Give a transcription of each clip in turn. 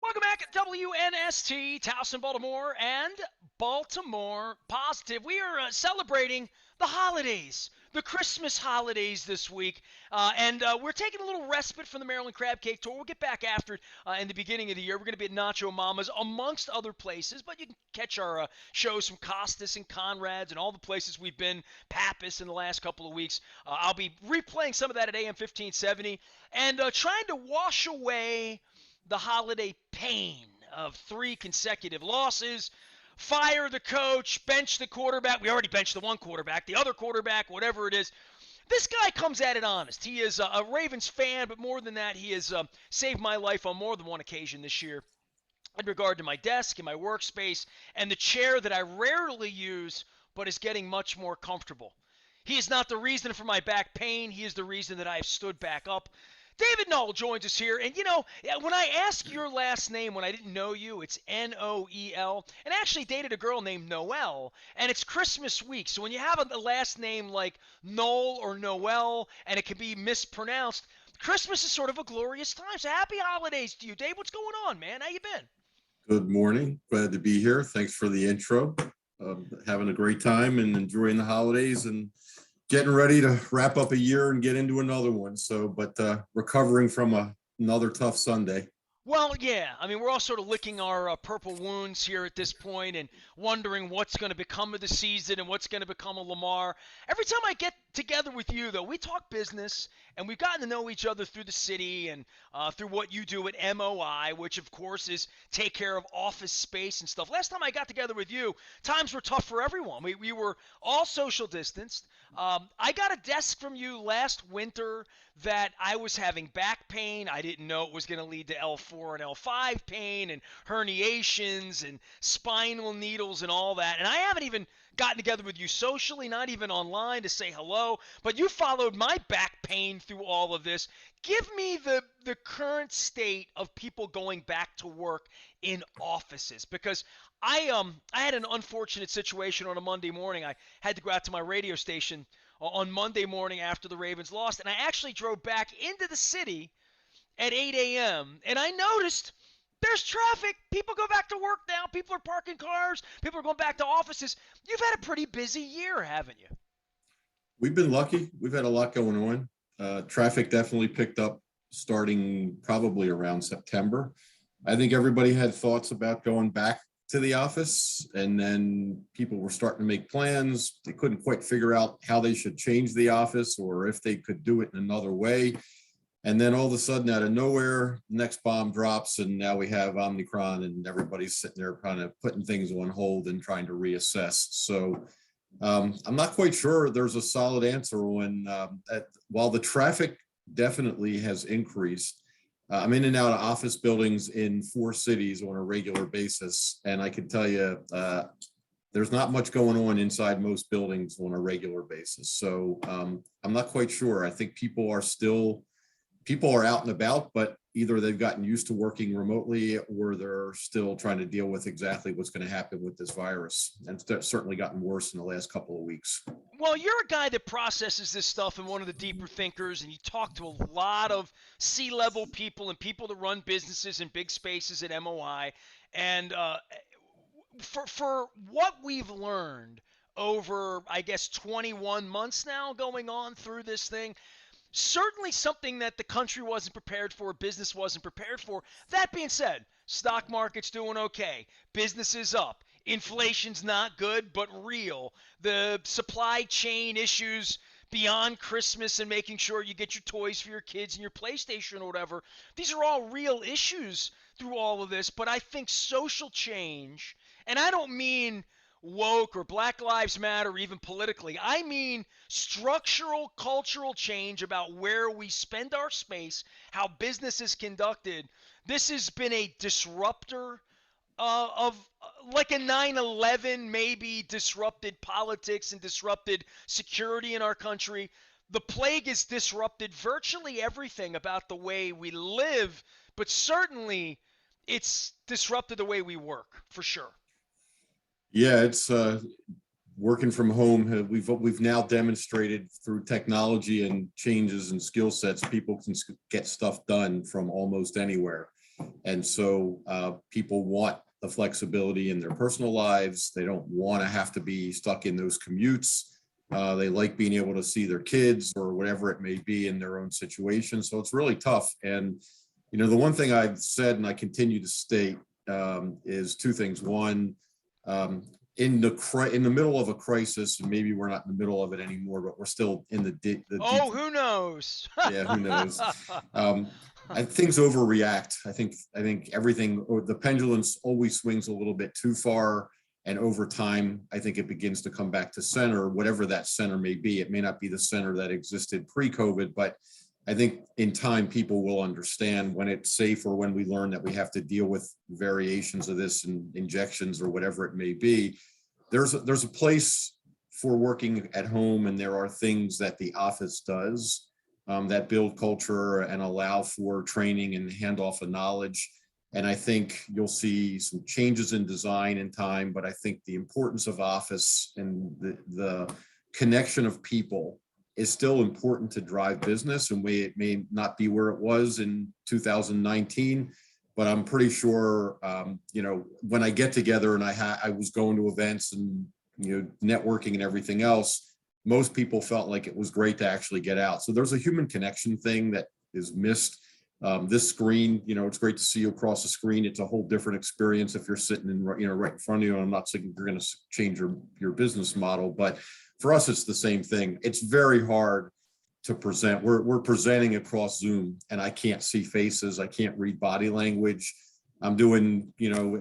Welcome back at WNST, Towson, Baltimore, and Baltimore Positive. We are celebrating the holidays, the Christmas holidays this week, and we're taking a little respite from the Maryland Crab Cake Tour. We'll get back after it in the beginning of the year. We're going to be at Nacho Mama's, amongst other places, but you can catch our shows from Costas and Conrad's and all the places we've been, Pappas, in the last couple of weeks. I'll be replaying some of that at AM 1570 and trying to wash away the holiday pain of 3 consecutive losses, fire the coach, bench the quarterback. We already benched the one quarterback, the other quarterback, whatever it is. This guy comes at it honest. He is a Ravens fan, but more than that, he has saved my life on more than one occasion this year in regard to my desk and my workspace and the chair that I rarely use but is getting much more comfortable. He is not the reason for my back pain. He is the reason that I have stood back up. David Noel joins us here, and when I ask your last name when I didn't know you, it's Noel, and I actually dated a girl named Noel, and it's Christmas week, so when you have a last name like Noel or Noel, and it can be mispronounced, Christmas is sort of a glorious time, so happy holidays to you. Dave, what's going on, man? How you been? Good morning. Glad to be here. Thanks for the intro. Having a great time and enjoying the holidays and getting ready to wrap up a year and get into another one. But recovering from another tough Sunday. Well, yeah. I mean, we're all sort of licking our purple wounds here at this point and wondering what's going to become of the season and what's going to become of Lamar. Every time I get together with you, though, we talk business, and we've gotten to know each other through the city and through what you do at MOI, which, of course, is take care of office space and stuff. Last time I got together with you, times were tough for everyone. We were all social distanced. I got a desk from you last winter that I was having back pain. I didn't know it was going to lead to L4 and L5 pain and herniations and spinal needles and all that. And I haven't even gotten together with you socially, not even online to say hello. But you followed my back pain through all of this. Give me the current state of people going back to work in offices, because I had an unfortunate situation on a Monday morning. I had to go out to my radio station on Monday morning after the Ravens lost, and I actually drove back into the city at 8 a.m., and I noticed there's traffic. People go back to work now. People are parking cars. People are going back to offices. You've had a pretty busy year, haven't you? We've been lucky. We've had a lot going on. Traffic definitely picked up starting probably around September. I think everybody had thoughts about going back to the office, and then people were starting to make plans. They couldn't quite figure out how they should change the office or if they could do it in another way. And then all of a sudden, out of nowhere, next bomb drops, and now we have Omicron, and everybody's sitting there kind of putting things on hold and trying to reassess. So I'm not quite sure there's a solid answer while the traffic definitely has increased. I'm in and out of office buildings in 4 cities on a regular basis, and I can tell you there's not much going on inside most buildings on a regular basis. So I'm not quite sure. I think people are out and about, but either they've gotten used to working remotely or they're still trying to deal with exactly what's going to happen with this virus. And it's certainly gotten worse in the last couple of weeks. Well, you're a guy that processes this stuff and one of the deeper thinkers, and you talk to a lot of C-level people and people that run businesses in big spaces at MOI. And for what we've learned over, I guess, 21 months now going on through this thing, certainly something that the country wasn't prepared for, business wasn't prepared for. That being said, stock market's doing okay. Business is up. Inflation's not good, but real. The supply chain issues beyond Christmas and making sure you get your toys for your kids and your PlayStation or whatever, these are all real issues through all of this. But I think social change, and I don't mean woke or Black Lives Matter, or even politically. I mean structural, cultural change about where we spend our space, how business is conducted. This has been a disruptor of like a 9/11 maybe disrupted politics and disrupted security in our country. The plague has disrupted virtually everything about the way we live, but certainly it's disrupted the way we work, for sure. Yeah, it's working from home. We've now demonstrated through technology and changes in skill sets, people can get stuff done from almost anywhere. And so people want the flexibility in their personal lives. They don't want to have to be stuck in those commutes. They like being able to see their kids or whatever it may be in their own situation. So it's really tough. And, the one thing I've said and I continue to state is two things. One, in the middle of a crisis, and maybe we're not in the middle of it anymore, but we're still in the deep. Oh, who knows? Yeah, who knows? Things overreact. I think everything, or the pendulum always swings a little bit too far. And over time, I think it begins to come back to center, whatever that center may be. It may not be the center that existed pre-COVID, but I think in time, people will understand when it's safe, or when we learn that we have to deal with variations of this and injections or whatever it may be. There's a place for working at home, and there are things that the office does that build culture and allow for training and handoff of knowledge. And I think you'll see some changes in design in time, but I think the importance of office and the connection of people is still important to drive business. And it may not be where it was in 2019, but I'm pretty sure, when I get together and I was going to events and, networking and everything else, most people felt like it was great to actually get out. So there's a human connection thing that is missed. This screen, it's great to see you across the screen. It's a whole different experience if you're sitting in, right in front of you. And I'm not saying you're going to change your business model, but for us, it's the same thing. It's very hard to present. We're presenting across Zoom, and I can't see faces. I can't read body language. I'm doing,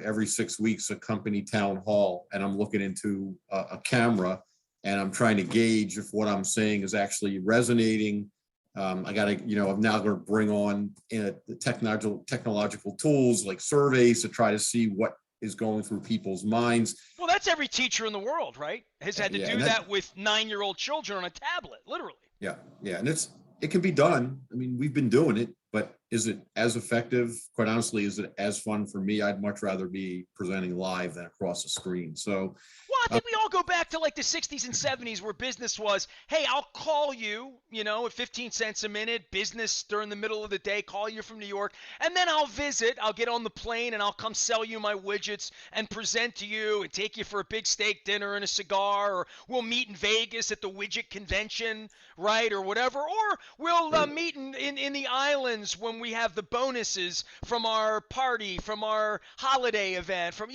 every 6 weeks, a company town hall, and I'm looking into a camera, and I'm trying to gauge if what I'm saying is actually resonating. I got to, I'm now going to bring on the technological tools like surveys to try to see what is going through people's minds. Well, that's every teacher in the world, right? Has had to do that with 9-year-old children on a tablet, literally. Yeah. And it can be done. I mean, we've been doing it, but is it as effective? Quite honestly, is it as fun for me? I'd much rather be presenting live than across the screen. So, well, I think we all go back to like the 60s and 70s where business was, hey, I'll call you, at 15 cents a minute, business during the middle of the day, call you from New York, and then I'll visit, I'll get on the plane and I'll come sell you my widgets and present to you and take you for a big steak dinner and a cigar, or we'll meet in Vegas at the widget convention, right, or whatever, or we'll meet in the islands when we have the bonuses from our party, from our holiday event, from,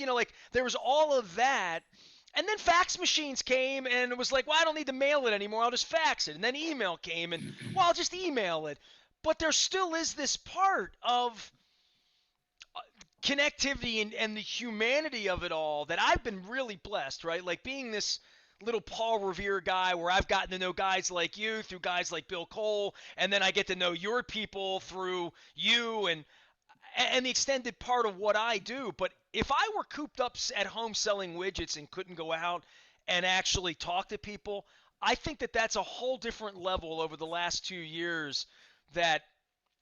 there was all of that. And then fax machines came, and it was like, well, I don't need to mail it anymore. I'll just fax it. And then email came, and, well, I'll just email it. But there still is this part of connectivity and the humanity of it all that I've been really blessed, right? Like being this little Paul Revere guy where I've gotten to know guys like you through guys like Bill Cole, and then I get to know your people through you and the extended part of what I do. But if I were cooped up at home selling widgets and couldn't go out and actually talk to people, I think that that's a whole different level over the last 2 years, that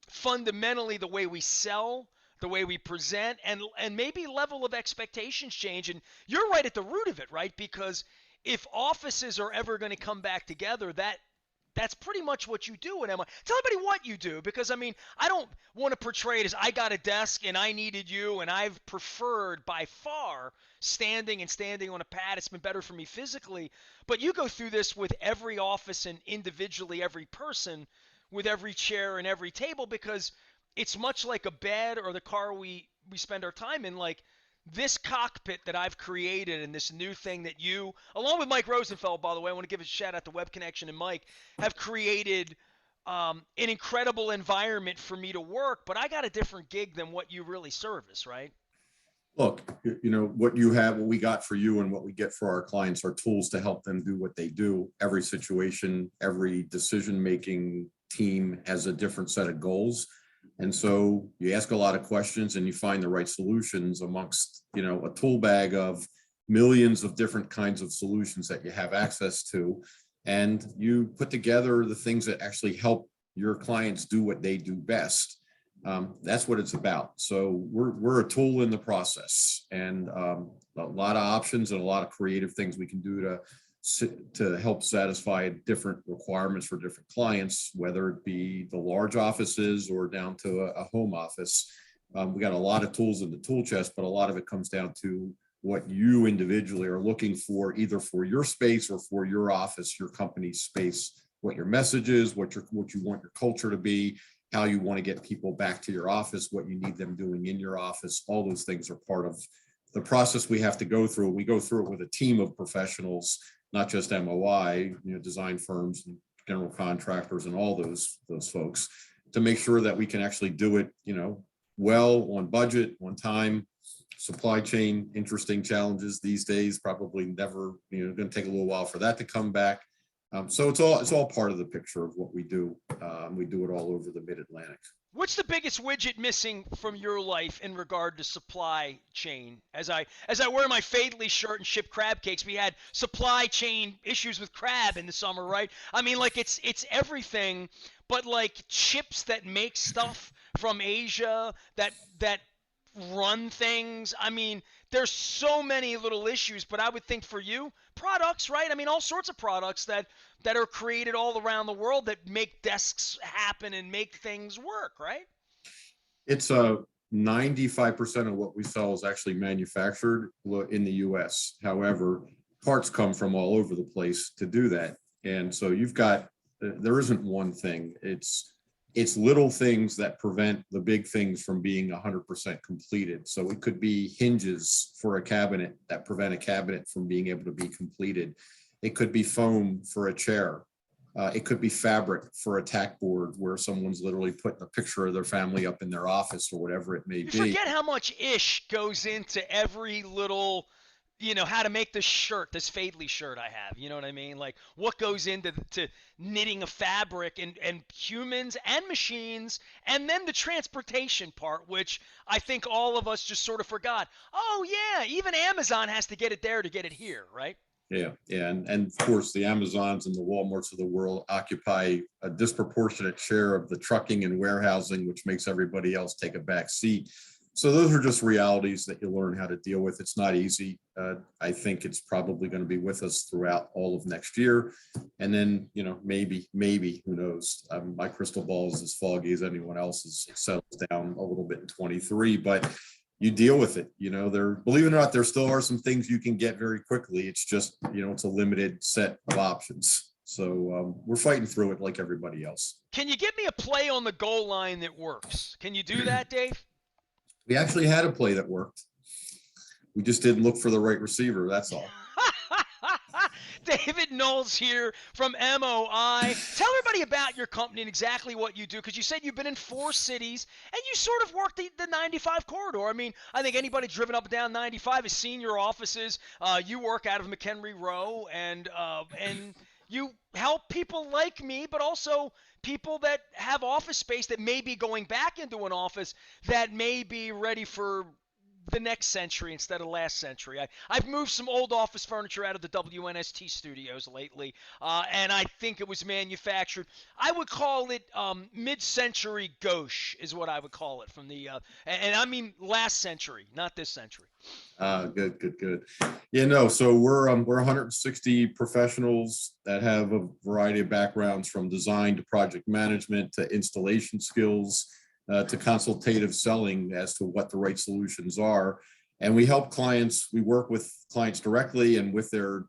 fundamentally the way we sell, the way we present, and maybe level of expectations change. And you're right at the root of it, right? Because if offices are ever going to come back together, that's pretty much what you do in MI. Tell everybody what you do, because, I mean, I don't want to portray it as I got a desk and I needed you, and I've preferred by far standing on a pad. It's been better for me physically. But you go through this with every office and individually every person, with every chair and every table, because it's much like a bed or the car we spend our time in. Like, this cockpit that I've created and this new thing that you, along with Mike Rosenfeld, by the way, I want to give a shout out to Web Connection and Mike, have created an incredible environment for me to work. But I got a different gig than what you really service, right? Look, what you have, what we got for you and what we get for our clients are tools to help them do what they do. Every situation, every decision-making team has a different set of goals. And so you ask a lot of questions and you find the right solutions amongst, a tool bag of millions of different kinds of solutions that you have access to. And you put together the things that actually help your clients do what they do best. That's what it's about. So we're a tool in the process, and a lot of options and a lot of creative things we can do to help satisfy different requirements for different clients, whether it be the large offices or down to a home office. We got a lot of tools in the tool chest, but a lot of it comes down to what you individually are looking for, either for your space or for your office, your company's space, what your message is, what you want your culture to be, how you want to get people back to your office, what you need them doing in your office. All those things are part of the process we have to go through. We go through it with a team of professionals, not just MOI, design firms and general contractors and all those folks, to make sure that we can actually do it, well, on budget, on time. Supply chain, interesting challenges these days, probably never, going to take a little while for that to come back. So it's all part of the picture of what we do. We do it all over the Mid-Atlantic. What's the biggest widget missing from your life in regard to supply chain? As I wear my Fadley shirt and ship crab cakes, we had supply chain issues with crab in the summer, right? I mean, like it's everything, but like chips that make stuff from Asia that run things. I mean, there's so many little issues, but I would think for you, products, right? I mean, all sorts of products that are created all around the world that make desks happen and make things work, right? It's 95% of what we sell is actually manufactured in the US. However, parts come from all over the place to do that. And so there isn't one thing. It's little things that prevent the big things from being 100% completed. So it could be hinges for a cabinet that prevent a cabinet from being able to be completed. It could be foam for a chair. It could be fabric for a tack board where someone's literally putting a picture of their family up in their office or whatever it may be. You forget how much ish goes into every little, how to make this shirt, this Fadley shirt I have. You know what I mean? Like what goes into knitting a fabric and humans and machines, and then the transportation part, which I think all of us just sort of forgot. Oh yeah, even Amazon has to get it there to get it here, right? Yeah. And of course, the Amazons and the Walmarts of the world occupy a disproportionate share of the trucking and warehousing, which makes everybody else take a back seat. So those are just realities that you learn how to deal with. It's not easy. I think it's probably going to be with us throughout all of next year. And then, maybe, who knows? My crystal ball is as foggy as anyone else's. It settles down a little bit in 23, but you deal with it. Believe it or not, there still are some things you can get very quickly. It's just, it's a limited set of options. So we're fighting through it like everybody else. Can you give me a play on the goal line that works? Can you do that, Dave? We actually had a play that worked. We just didn't look for the right receiver. That's all. David Noel's here from MOI. Tell everybody about your company and exactly what you do, because you said you've been in 4 cities and you sort of work the 95 corridor. I mean, I think anybody driven up and down 95 has seen your offices. You work out of McHenry Row, and you help people like me, but also people that have office space that may be going back into an office that may be ready for the next century instead of last century. I've moved some old office furniture out of the WNST studios lately, and I think it was manufactured. I would call it mid-century gauche is what I would call it from the, and I mean last century, not this century. Good. Yeah, no, so we're 160 professionals that have a variety of backgrounds, from design to project management to installation skills, to consultative selling as to what the right solutions are. And we help clients, we work with clients directly and with their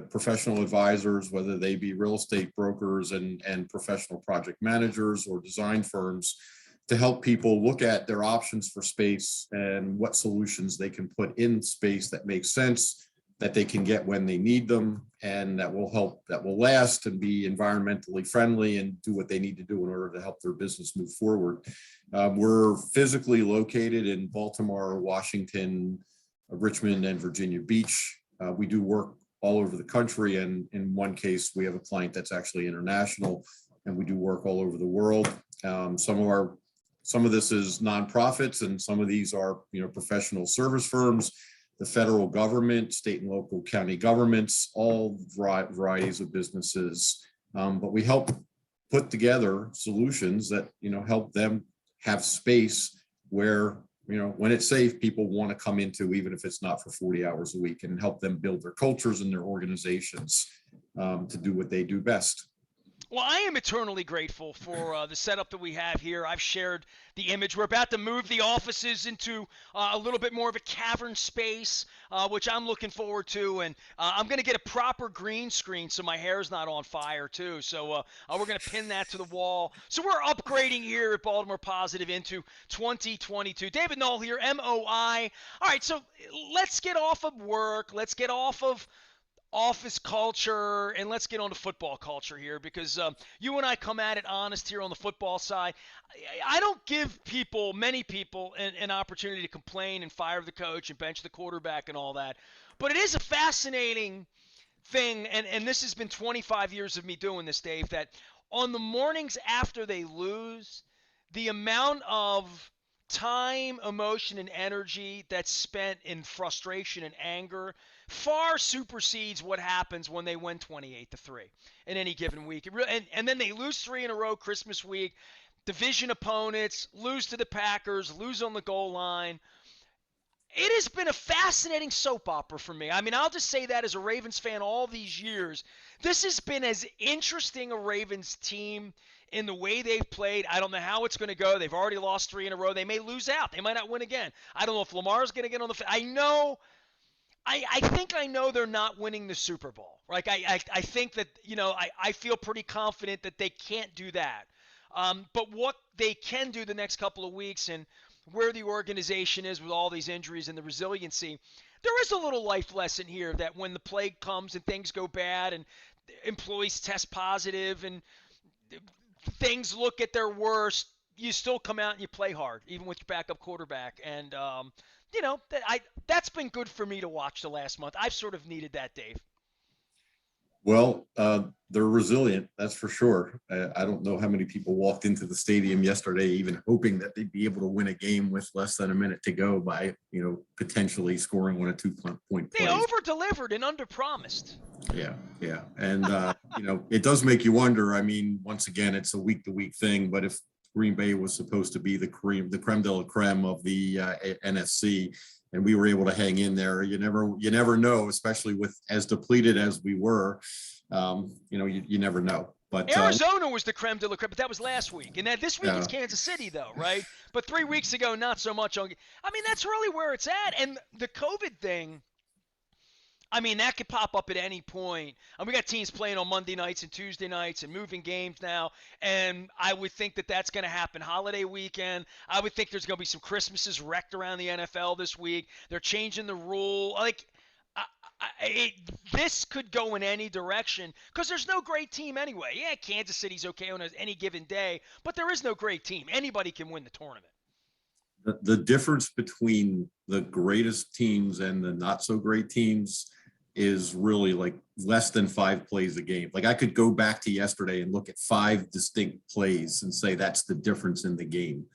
professional advisors, whether they be real estate brokers and professional project managers or design firms, to help people look at their options for space and what solutions they can put in space that makes sense, that they can get when they need them, and that will last and be environmentally friendly and do what they need to do in order to help their business move forward. We're physically located in Baltimore, Washington, Richmond, and Virginia Beach. We do work all over the country, and in one case, we have a client that's actually international, and we do work all over the world. Some of this is nonprofits, and some of these are, professional service firms, the federal government, state and local county governments, all varieties of businesses. But we help put together solutions that, help them have space where, when it's safe, people want to come into, even if it's not for 40 hours a week, and help them build their cultures and their organizations to do what they do best. Well, I am eternally grateful for the setup that we have here. I've shared the image. We're about to move the offices into a little bit more of a cavern space, which I'm looking forward to. And I'm going to get a proper green screen so my hair's not on fire, too. So we're going to pin that to the wall. So we're upgrading here at Baltimore Positive into 2022. David Noel here, MOI. All right, so let's get off of work. Let's get off of office culture, and let's get on to football culture here because you and I come at it honest here on the football side. I don't give people, many people, an opportunity to complain and fire the coach and bench the quarterback and all that. But it is a fascinating thing, and this has been 25 years of me doing this, Dave, that on the mornings after they lose, the amount of time, emotion, and energy that's spent in frustration and anger far supersedes what happens when they win 28-3 in any given week. And then they lose three in a row Christmas week. Division opponents lose to the Packers, lose on the goal line. It has been a fascinating soap opera for me. I mean, I'll just say that as a Ravens fan all these years. This has been as interesting a Ravens team in the way they've played. I don't know how it's going to go. They've already lost three in a row. They may lose out. They might not win again. I don't know if Lamar's going to get on the field. I think I know they're not winning the Super Bowl. Like I think that, I feel pretty confident that they can't do that. But what they can do the next couple of weeks and where the organization is with all these injuries and the resiliency, there is a little life lesson here that when the plague comes and things go bad and employees test positive and things look at their worst, you still come out and you play hard, even with your backup quarterback. And that's been good for me to watch the last month. I've sort of needed that, Dave. Well, they're resilient, that's for sure. I don't know how many people walked into the stadium yesterday even hoping that they'd be able to win a game with less than a minute to go by, potentially scoring one or 2 point They plays. over delivered and under promised. Yeah, yeah. And, it does make you wonder. I mean, once again, it's a week to week thing, but if Green Bay was supposed to be the creme de la creme of the NFC, and we were able to hang in there. You never know, especially with as depleted as we were. You never know. But Arizona was the creme de la creme, but that was last week. And this week it's yeah, Kansas City, though, right? But 3 weeks ago, not so much. I mean, that's really where it's at. And the COVID thing, I mean, that could pop up at any point. And we got teams playing on Monday nights and Tuesday nights and moving games now. And I would think that that's going to happen holiday weekend. I would think there's going to be some Christmases wrecked around the NFL this week. They're changing the rule. Like, this could go in any direction because there's no great team anyway. Yeah, Kansas City's okay on any given day, but there is no great team. Anybody can win the tournament. the difference between the greatest teams and the not so great teams is really like less than 5 plays a game. Like I could go back to yesterday and look at 5 distinct plays and say that's the difference in the game.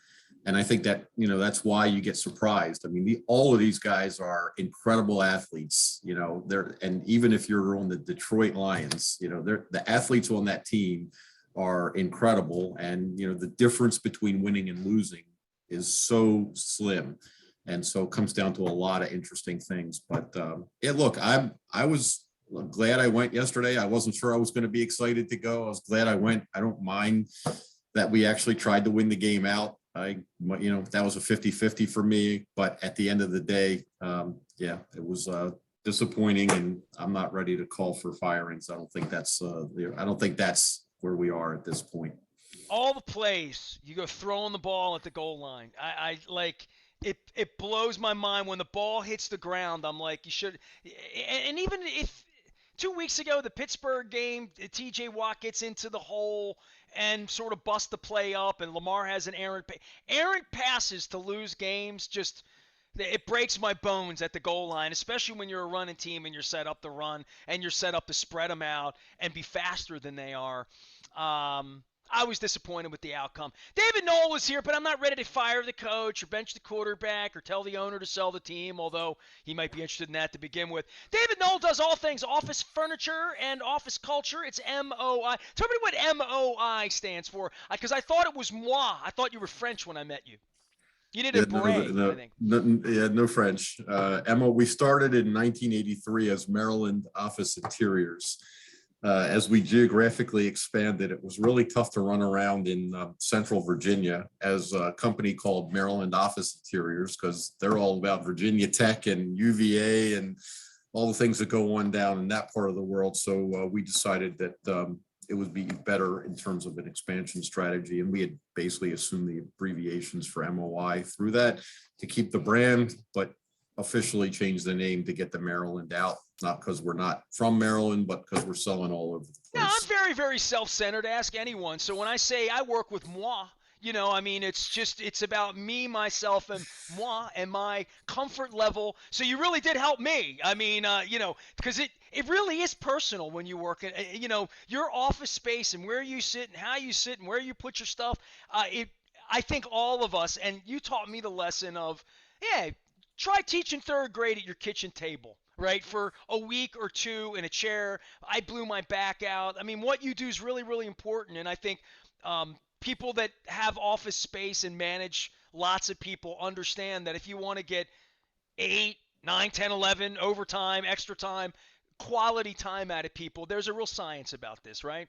And I think that, that's why you get surprised. I mean, all of these guys are incredible athletes, and even if you're on the Detroit Lions, the athletes on that team are incredible. And, the difference between winning and losing is so slim. And so it comes down to a lot of interesting things. But look, I was glad I went yesterday. I wasn't sure I was going to be excited to go. I was glad I went. I don't mind that we actually tried to win the game out. That was a 50-50 for me. But at the end of the day, it was disappointing, and I'm not ready to call for firings. I don't think that's where we are at this point. All the plays, you go throwing the ball at the goal line. I like it. It blows my mind when the ball hits the ground. I'm like, you should. And even if 2 weeks ago, the Pittsburgh game, T.J. Watt gets into the hole and sort of bust the play up, and Lamar has an errant passes to lose games. Just it breaks my bones at the goal line, especially when you're a running team and you're set up to run and you're set up to spread them out and be faster than they are. I was disappointed with the outcome. David Noel was here, but I'm not ready to fire the coach or bench the quarterback or tell the owner to sell the team, although he might be interested in that to begin with. David Noel does all things office furniture and office culture. It's MOI. Tell me what MOI stands for, because I thought it was moi. I thought you were French when I met you. You did a beret, I think. No French. We started in 1983 as Maryland Office Interiors. as we geographically expanded, it was really tough to run around in Central Virginia as a company called Maryland Office Interiors, because they're all about Virginia Tech and UVA and all the things that go on down in that part of the world. So we decided that it would be better in terms of an expansion strategy. And we had basically assumed the abbreviations for MOI through that to keep the brand, but officially change the name to get the Maryland out, not because we're not from Maryland, but because we're selling all over the No, I'm place. very, very self-centered. Ask anyone. So when I say I work with moi, I mean, it's about me, myself, and moi and my comfort level. So you really did help me. I mean, because it really is personal when you work in, your office space and where you sit and how you sit and where you put your stuff. I think all of us, and you taught me the lesson of, yeah, try teaching third grade at your kitchen table, right? For a week or two in a chair. I blew my back out. I mean, what you do is really, really important. And I think people that have office space and manage lots of people understand that if you want to get 8, 9, 10, 11 overtime, extra time, quality time out of people, there's a real science about this, right?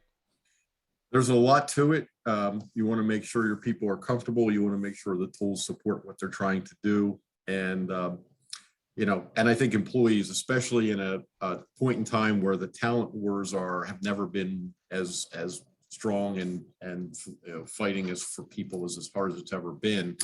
There's a lot to it. You want to make sure your people are comfortable. You want to make sure the tools support what they're trying to do. And and I think employees, especially in a point in time where the talent wars have never been as strong and fighting as for people as hard as it's ever been.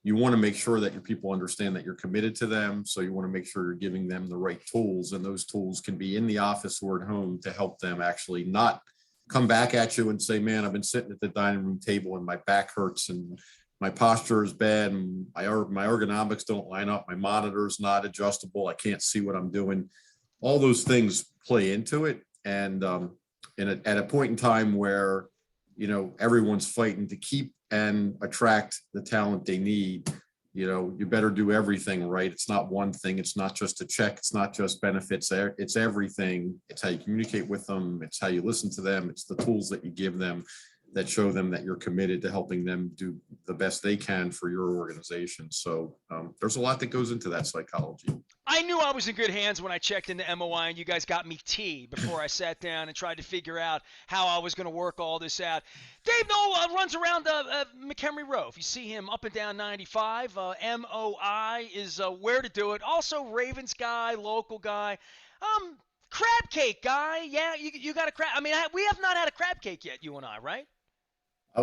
You want to make sure that your people understand that you're committed to them. So you want to make sure you're giving them the right tools, and those tools can be in the office or at home to help them actually not come back at you and say, man, I've been sitting at the dining room table and my back hurts and my posture is bad and my ergonomics don't line up. My monitor's not adjustable. I can't see what I'm doing. All those things play into it. And at a point in time where, everyone's fighting to keep and attract the talent they need, you better do everything right. It's not one thing. It's not just a check. It's not just benefits. It's everything. It's how you communicate with them. It's how you listen to them. It's the tools that you give them that show them that you're committed to helping them do the best they can for your organization. So there's a lot that goes into that psychology. I knew I was in good hands when I checked into MOI and you guys got me tea before I sat down and tried to figure out how I was going to work all this out. Dave Noel runs around McHenry Row. If you see him up and down 95, MOI is where to do it. Also, Ravens guy, local guy. Crab cake guy. Yeah, you got a crab. I mean, we have not had a crab cake yet, you and I, right?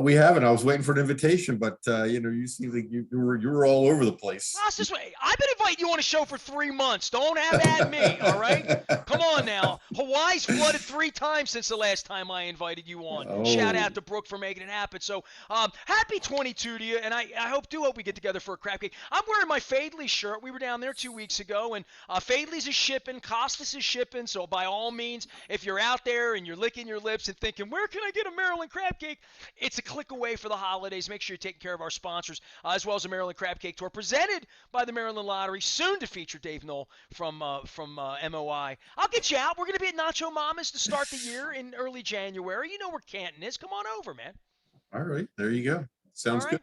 We haven't. I was waiting for an invitation, but you seem like you were all over the place. How's this way? I've been inviting you on a show for 3 months. Don't have at me, all right? Come on now. Hawaii's flooded 3 times since the last time I invited you on. Shout Oh, out to Brooke for making it happen. So, happy 22 to you, and I hope we get together for a crab cake. I'm wearing my Fadley shirt. We were down there 2 weeks ago, and Fadley's is shipping, Costas is shipping. So, by all means, if you're out there and you're licking your lips and thinking, where can I get a Maryland crab cake? It's a click away for the holidays. Make sure you're taking care of our sponsors, as well as the Maryland Crab Cake Tour, presented by the Maryland Lottery, soon to feature Dave Noel from MOI. I'll get you out. We're going to be at Nacho Mama's to start the year in early January. You know where Canton is. Come on over, man. all right. There you go. All Sounds right. good.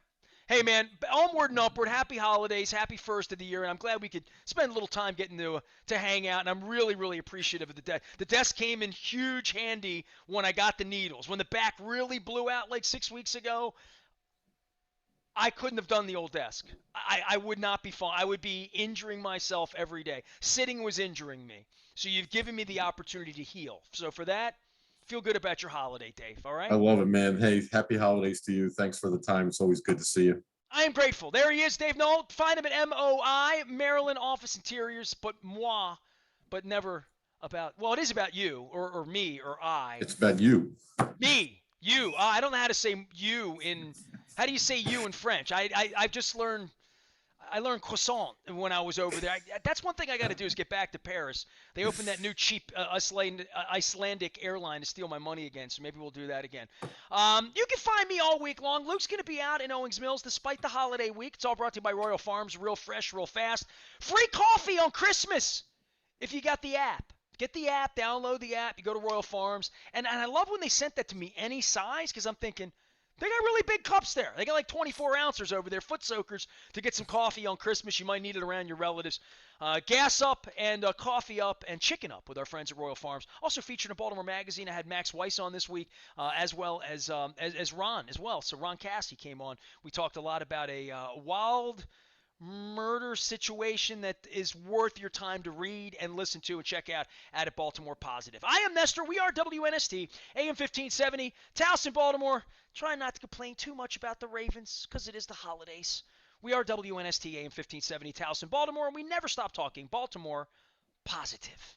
Hey, man, onward and upward. Happy holidays. Happy first of the year. And I'm glad we could spend a little time getting to hang out. And I'm really, really appreciative of the desk. The desk came in huge handy when I got the needles. When the back really blew out like 6 weeks ago, I couldn't have done the old desk. I would not be fine. I would be injuring myself every day. Sitting was injuring me. So you've given me the opportunity to heal. So for that, feel good about your holiday, Dave. All I right? love it, man. Hey, happy holidays to you. Thanks for the time. It's always good to see you. I am grateful. There he is, Dave Noel. Find him at MOI, Maryland Office Interiors, but moi, but never about, well, it is about you or me or I. It's about you. Me, you. I don't know how to say you in, how do you say you in French? I've just learned, I learned croissant when I was over there. That's one thing I got to do is get back to Paris. They opened that new cheap Icelandic airline to steal my money again, so maybe we'll do that again. You can find me all week long. Luke's going to be out in Owings Mills despite the holiday week. It's all brought to you by Royal Farms, real fresh, real fast. Free coffee on Christmas if you got the app. Get the app, download the app, you go to Royal Farms. And I love when they sent that to me any size because I'm thinking, They got really big cups there. They got like 24 ounces over there, foot soakers, to get some coffee on Christmas. You might need it around your relatives. Gas up and coffee up and chicken up with our friends at Royal Farms. Also featured in Baltimore Magazine. I had Max Weiss on this week, as well as Ron as well. So Ron Cassidy came on. We talked a lot about a wild murder situation that is worth your time to read and listen to and check out at Baltimore Positive. I am Nestor. We are WNST, AM 1570, Towson, Baltimore. Try not to complain too much about the Ravens because it is the holidays. We are WNST, AM 1570, Towson, Baltimore, and we never stop talking Baltimore Positive.